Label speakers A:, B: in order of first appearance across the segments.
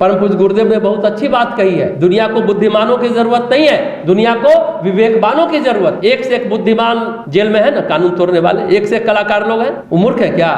A: परम पूज्य गुरुदेव ने बहुत अच्छी बात कही है, दुनिया को बुद्धिमानों की जरूरत नहीं है, दुनिया को विवेकवानों की जरूरत। एक से एक बुद्धिमान जेल में है ना, कानून तोड़ने वाले, एक से एक कलाकार लोग हैं। वो मूर्ख है क्या?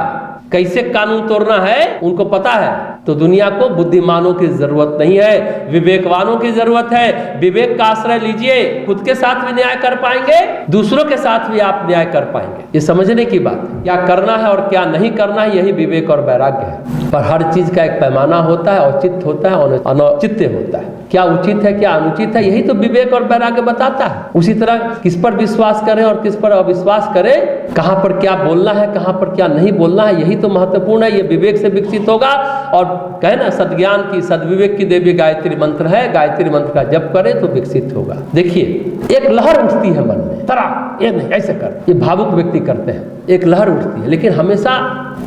A: कैसे कानून तोड़ना है उनको पता है। तो दुनिया को बुद्धिमानों की जरूरत नहीं है, विवेकवानों की जरूरत है। विवेक का आश्रय लीजिए, खुद के साथ भी न्याय कर पाएंगे, दूसरों के साथ भी आप न्याय कर पाएंगे। ये समझने की बात है, क्या करना है और क्या नहीं करना है, यही विवेक और वैराग्य है। पर हर चीज का एक पैमाना होता है, औचित्य होता है और अनौचित्य होता है। क्या उचित है क्या अनुचित है, यही तो विवेक और वैराग्य बताता है। उसी तरह किस पर विश्वास करें और किस पर अविश्वास करें, कहां पर क्या बोलना है कहां पर क्या नहीं बोलना है, यही तो महत्वपूर्ण है। ये विवेक से विकसित होगा। और कहे ना, सद्ज्ञान की सद्विवेक की देवी गायत्री मंत्र है, गायत्री मंत्र का जप करें तो विकसित होगा। देखिए, एक लहर उठती है मन में, तरा ये नहीं ऐसे कर, ये भावुक व्यक्ति करते हैं, एक लहर उठती है। लेकिन हमेशा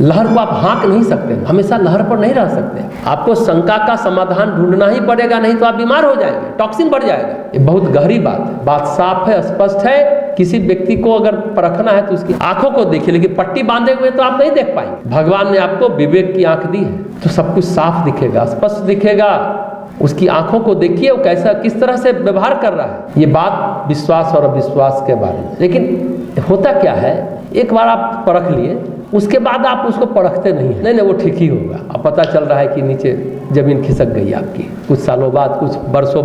A: लहर को आप हाँक नहीं सकते, हमेशा लहर पर नहीं रह सकते। आपको शंका का समाधान ढूंढना ही पड़ेगा, नहीं तो आप बीमार हो जाएंगे, टॉक्सिन बढ़ जाएगा। ये बहुत गहरी बात है, बात साफ है, स्पष्ट है। किसी व्यक्ति को अगर परखना है तो उसकी आंखों को देखिए, लेकिन पट्टी बांधे हुए तो आप नहीं देख पाएंगे। भगवान ने आपको विवेक की आंख दी है तो सब कुछ साफ दिखेगा, स्पष्ट दिखेगा। उसकी आंखों को देखिए, वो कैसा किस तरह से व्यवहार कर रहा है। ये बात विश्वास और अविश्वास के बारे में। लेकिन होता क्या है, एक बार आप परख लिए, उसके बाद आप उसको परखते नहीं है, नहीं वो ठीक ही होगा। अब पता चल रहा है कि नीचे जमीन खिसक गई आपकी, कुछ सालों बाद, कुछ वर्षों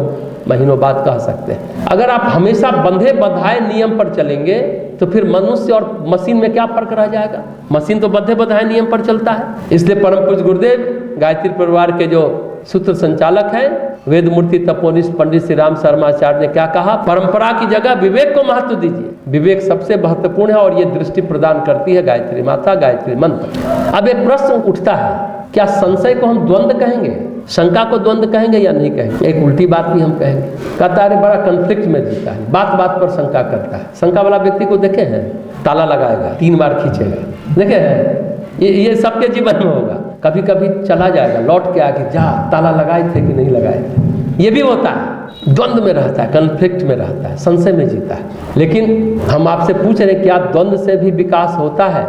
A: महीनों बाद कह सकते हैं। अगर आप हमेशा बंधे बंधाए नियम पर चलेंगे तो फिर मनुष्य और मशीन में क्या फर्क रह जाएगा? मशीन तो बंधे बंधाए नियम पर चलता है। इसलिए परम पूज्य गुरुदेव गायत्री परिवार के जो सूत्र संचालक हैं, वेद मूर्ति तपोनिष्ठ पंडित श्री राम शर्माचार्य ने क्या कहा, परंपरा की जगह विवेक को महत्व दीजिए। विवेक सबसे महत्वपूर्ण है और ये दृष्टि प्रदान करती है गायत्री माता, गायत्री मंत्र। अब एक प्रश्न उठता है, क्या संशय को हम द्वंद्व कहेंगे, शंका को द्वंद्व कहेंगे या नहीं कहेंगे? एक उल्टी बात भी हम कहेंगे, कहता है बड़ा कंफ्लिक्ट में जीता है, बात बात पर शंका करता है। शंका वाला व्यक्ति को देखे हैं, ताला लगाएगा, 3 बार खींचेगा, देखे हैं? ये सबके जीवन में होगा। कभी कभी चला जाएगा, लौट के आके जा ताला लगाए थे कि नहीं लगाए थे। ये भी होता है, द्वंद्व में रहता है, कन्फ्लिक्ट में रहता है, संशय में जीता है। लेकिन हम आपसे पूछ रहे हैं, क्या द्वंद्व से भी विकास होता है?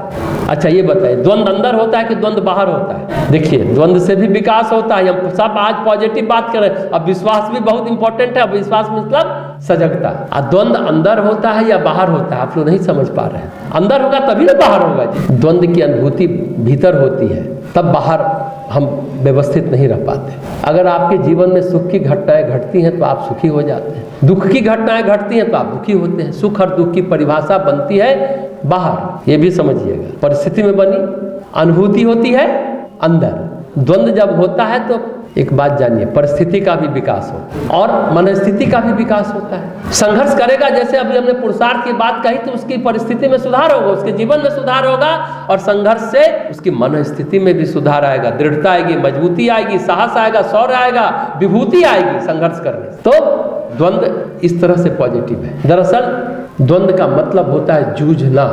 A: अच्छा ये बताइए, द्वंद्व अंदर होता है कि द्वंद्व बाहर होता है? देखिए, द्वंद्व से भी विकास होता है। हम सब आज पॉजिटिव बात कर रहे हैं। अब विश्वास भी बहुत इंपॉर्टेंट है। अब विश्वास मतलब सजगता। द्वंद्व अंदर होता है या बाहर होता है, आप लोग नहीं समझ पा रहे हैं। अंदर होगा तभी ना बाहर होगा। द्वंद्व की अनुभूति भीतर होती है, तब बाहर हम व्यवस्थित नहीं रह पाते। अगर आपके जीवन में सुख की घटनाएं घटती हैं तो आप सुखी हो जाते हैं, दुख की घटनाएं घटती हैं तो आप दुखी होते हैं। सुख और दुख की परिभाषा बनती है बाहर, ये भी समझिएगा। परिस्थिति में बनी अनुभूति होती है अंदर। द्वंद्व जब होता है तो एक बात जानिए, परिस्थिति का भी विकास होता है और मनस्थिति का भी विकास होता है। संघर्ष करेगा, जैसे अभी हमने पुरुषार्थ की बात कही, तो उसकी परिस्थिति में सुधार होगा, उसके जीवन में सुधार होगा और संघर्ष से उसकी मनस्थिति में भी सुधार आएगा, दृढ़ता आएगी, मजबूती आएगी, साहस आएगा, शौर्य आएगा, विभूति आएगी संघर्ष करने से। तो द्वंद्व इस तरह से पॉजिटिव है। दरअसल द्वंद्व का मतलब होता है जूझना।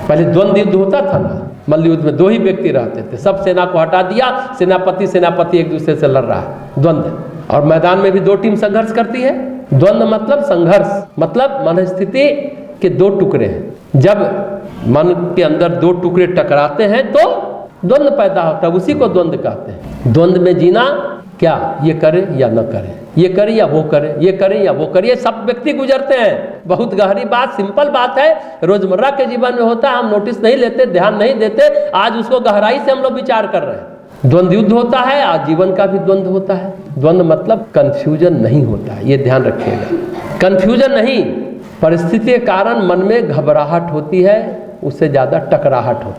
A: पहले द्वंद्व युद्ध होता था ना, मल्ल युद्ध में 2 ही व्यक्ति रहते थे, सब सेना को हटा दिया, सेनापति एक दूसरे से लड़ रहा है, द्वंद्व। और मैदान में भी 2 टीम संघर्ष करती है। द्वंद्व मतलब संघर्ष, मतलब मनस्थिति के 2 टुकड़े हैं। जब मन के अंदर 2 टुकड़े टकराते हैं तो द्वंद्व पैदा होता है, उसी को द्वंद्व कहते हैं। द्वंद्व में जीना, क्या ये करें या न करें, ये करें या वो करें, ये करें या वो करें, ये सब व्यक्ति गुजरते हैं। बहुत गहरी बात, सिंपल बात है, रोजमर्रा के जीवन में होता है, हम नोटिस नहीं लेते, ध्यान नहीं देते। आज उसको गहराई से हम लोग विचार कर रहे हैं। द्वंद्व युद्ध होता है, आज जीवन का भी द्वंद्व होता है। द्वंद्व मतलब कंफ्यूजन नहीं होता है, ये ध्यान रखिएगा। कंफ्यूजन नहीं, परिस्थिति के कारण मन में घबराहट होती है, उससे ज्यादा टकराहट होती है।